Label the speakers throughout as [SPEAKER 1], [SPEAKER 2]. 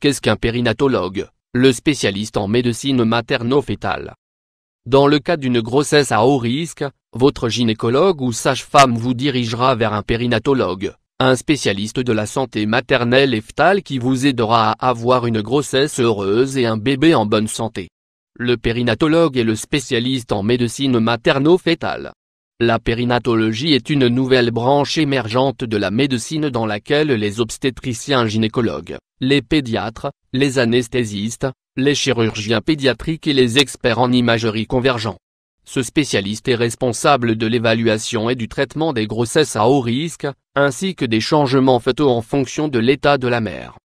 [SPEAKER 1] Qu'est-ce qu'un périnatologue, le spécialiste en médecine materno-fétale? Dans le cas d'une grossesse à haut risque, votre gynécologue ou sage-femme vous dirigera vers un périnatologue, un spécialiste de la santé maternelle et fœtale qui vous aidera à avoir une grossesse heureuse et un bébé en bonne santé. Le périnatologue est le spécialiste en médecine materno-fétale. La périnatologie est une nouvelle branche émergente de la médecine dans laquelle les obstétriciens gynécologues, les pédiatres, les anesthésistes, les chirurgiens pédiatriques et les experts en imagerie convergent. Ce spécialiste est responsable de l'évaluation et du traitement des grossesses à haut risque, ainsi que des changements fœtaux en fonction de l'état de la mère.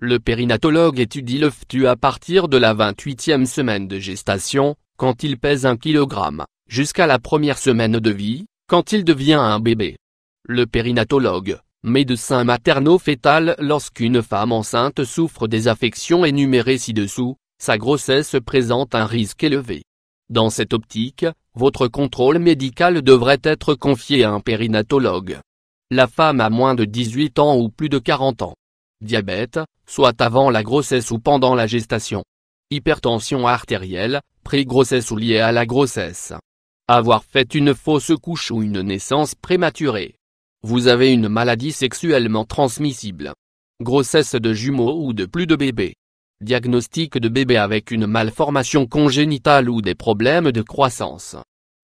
[SPEAKER 1] Le périnatologue étudie le fœtus à partir de la 28e semaine de gestation, quand il pèse 1 kg, jusqu'à la première semaine de vie, quand il devient un bébé. Le périnatologue, médecin materno-fétal. Lorsqu'une femme enceinte souffre des affections énumérées ci-dessous, sa grossesse présente un risque élevé. Dans cette optique, votre contrôle médical devrait être confié à un périnatologue. La femme a moins de 18 ans ou plus de 40 ans. Diabète, soit avant la grossesse ou pendant la gestation. Hypertension artérielle, pré-grossesse ou liée à la grossesse. Avoir fait une fausse couche ou une naissance prématurée. Vous avez une maladie sexuellement transmissible. Grossesse de jumeaux ou de plus de bébés. Diagnostic de bébé avec une malformation congénitale ou des problèmes de croissance.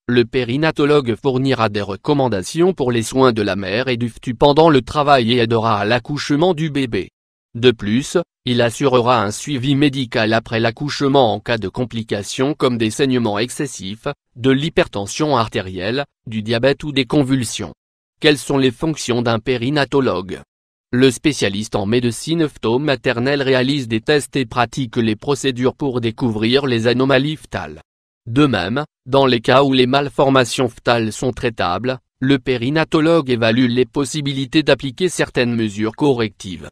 [SPEAKER 1] Le périnatologue fournira des recommandations pour les soins de la mère et du fœtus pendant le travail et aidera à l'accouchement du bébé. De plus, il assurera un suivi médical après l'accouchement en cas de complications comme des saignements excessifs, de l'hypertension artérielle, du diabète ou des convulsions. Quelles sont les fonctions d'un périnatologue? Le spécialiste en médecine fœto-maternelle réalise des tests et pratique les procédures pour découvrir les anomalies fœtales. De même, dans les cas où les malformations fœtales sont traitables, le périnatologue évalue les possibilités d'appliquer certaines mesures correctives.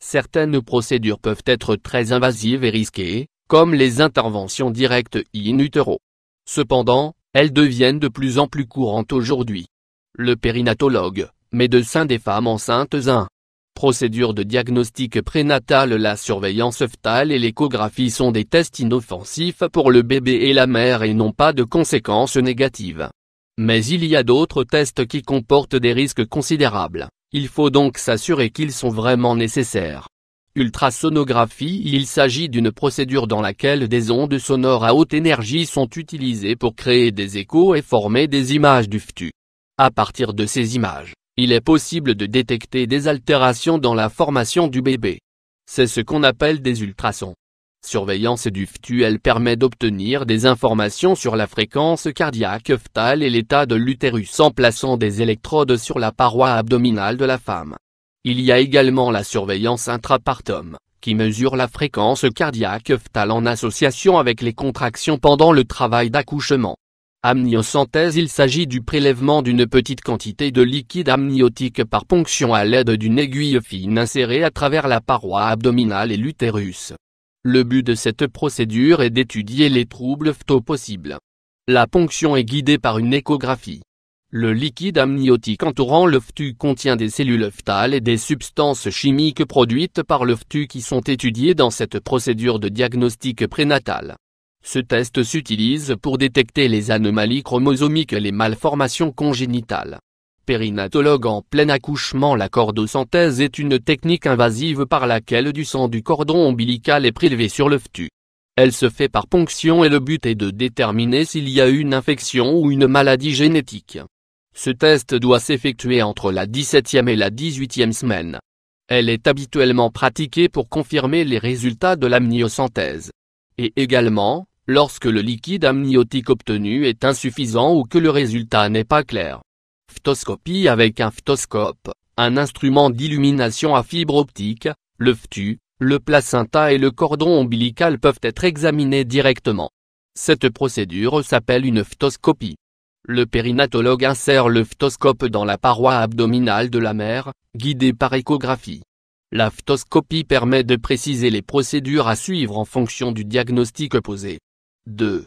[SPEAKER 1] Certaines procédures peuvent être très invasives et risquées, comme les interventions directes in utero. Cependant, elles deviennent de plus en plus courantes aujourd'hui. Le périnatologue, médecin des femmes enceintes 1. Procédure de diagnostic prénatal. La surveillance fœtale et l'échographie sont des tests inoffensifs pour le bébé et la mère et n'ont pas de conséquences négatives. Mais il y a d'autres tests qui comportent des risques considérables, il faut donc s'assurer qu'ils sont vraiment nécessaires. Ultrasonographie. Il s'agit d'une procédure dans laquelle des ondes sonores à haute énergie sont utilisées pour créer des échos et former des images du fœtus. À partir de ces images, il est possible de détecter des altérations dans la formation du bébé. C'est ce qu'on appelle des ultrasons. Surveillance du fœtus. Elle permet d'obtenir des informations sur la fréquence cardiaque fœtale et l'état de l'utérus en plaçant des électrodes sur la paroi abdominale de la femme. Il y a également la surveillance intrapartum, qui mesure la fréquence cardiaque fœtale en association avec les contractions pendant le travail d'accouchement. Amniosynthèse. Il s'agit du prélèvement d'une petite quantité de liquide amniotique par ponction à l'aide d'une aiguille fine insérée à travers la paroi abdominale et l'utérus. Le but de cette procédure est d'étudier les troubles fœtaux possibles. La ponction est guidée par une échographie. Le liquide amniotique entourant le fœtus contient des cellules fœtales et des substances chimiques produites par le fœtus qui sont étudiées dans cette procédure de diagnostic prénatal. Ce test s'utilise pour détecter les anomalies chromosomiques et les malformations congénitales. Périnatologue en plein accouchement. La cordosynthèse est une technique invasive par laquelle du sang du cordon ombilical est prélevé sur le fœtus. Elle se fait par ponction et le but est de déterminer s'il y a une infection ou une maladie génétique. Ce test doit s'effectuer entre la 17e et la 18e semaine. Elle est habituellement pratiquée pour confirmer les résultats de l'amniosynthèse. Et également, lorsque le liquide amniotique obtenu est insuffisant ou que le résultat n'est pas clair. Photoscopie. Avec un photoscope, un instrument d'illumination à fibre optique, le fœtus, le placenta et le cordon ombilical peuvent être examinés directement. Cette procédure s'appelle une photoscopie. Le périnatologue insère le photoscope dans la paroi abdominale de la mère, guidé par échographie. La photoscopie permet de préciser les procédures à suivre en fonction du diagnostic posé. 2.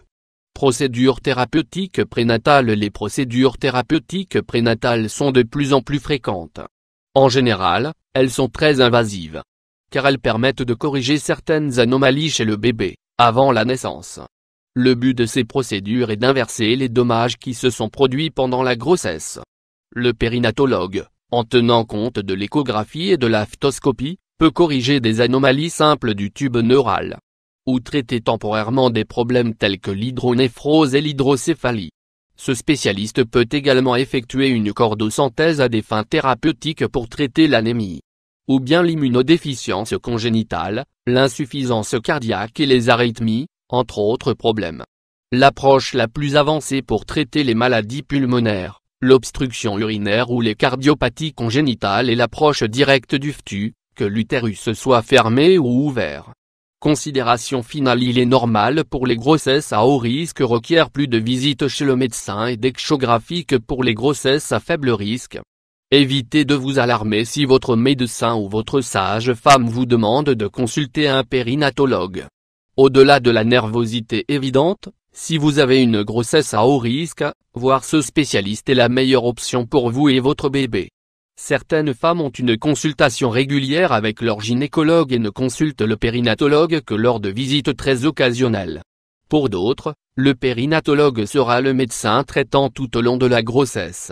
[SPEAKER 1] Procédures thérapeutiques prénatales. Les procédures thérapeutiques prénatales sont de plus en plus fréquentes. En général, elles sont très invasives. car elles permettent de corriger certaines anomalies chez le bébé, avant la naissance. Le but de ces procédures est d'inverser les dommages qui se sont produits pendant la grossesse. Le périnatologue, en tenant compte de l'échographie et de la phtoscopie, peut corriger des anomalies simples du tube neural, ou traiter temporairement des problèmes tels que l'hydronéphrose et l'hydrocéphalie. Ce spécialiste peut également effectuer une chordosynthèse à des fins thérapeutiques pour traiter l'anémie, ou bien l'immunodéficience congénitale, l'insuffisance cardiaque et les arythmies, entre autres problèmes. L'approche la plus avancée pour traiter les maladies pulmonaires, l'obstruction urinaire ou les cardiopathies congénitales est l'approche directe du FTU, que l'utérus soit fermé ou ouvert. Considération finale: il est normal pour les grossesses à haut risque requièrent plus de visites chez le médecin et d'échographie que pour les grossesses à faible risque. Évitez de vous alarmer si votre médecin ou votre sage-femme vous demande de consulter un périnatologue. Au-delà de la nervosité évidente, si vous avez une grossesse à haut risque, voir ce spécialiste est la meilleure option pour vous et votre bébé. Certaines femmes ont une consultation régulière avec leur gynécologue et ne consultent le périnatologue que lors de visites très occasionnelles. Pour d'autres, le périnatologue sera le médecin traitant tout au long de la grossesse.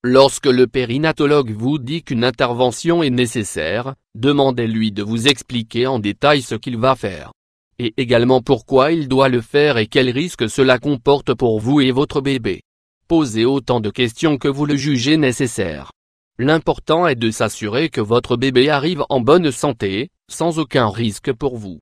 [SPEAKER 1] Lorsque le périnatologue vous dit qu'une intervention est nécessaire, demandez-lui de vous expliquer en détail ce qu'il va faire. Et également pourquoi il doit le faire et quels risques cela comporte pour vous et votre bébé. Posez autant de questions que vous le jugez nécessaire. L'important est de s'assurer que votre bébé arrive en bonne santé, sans aucun risque pour vous.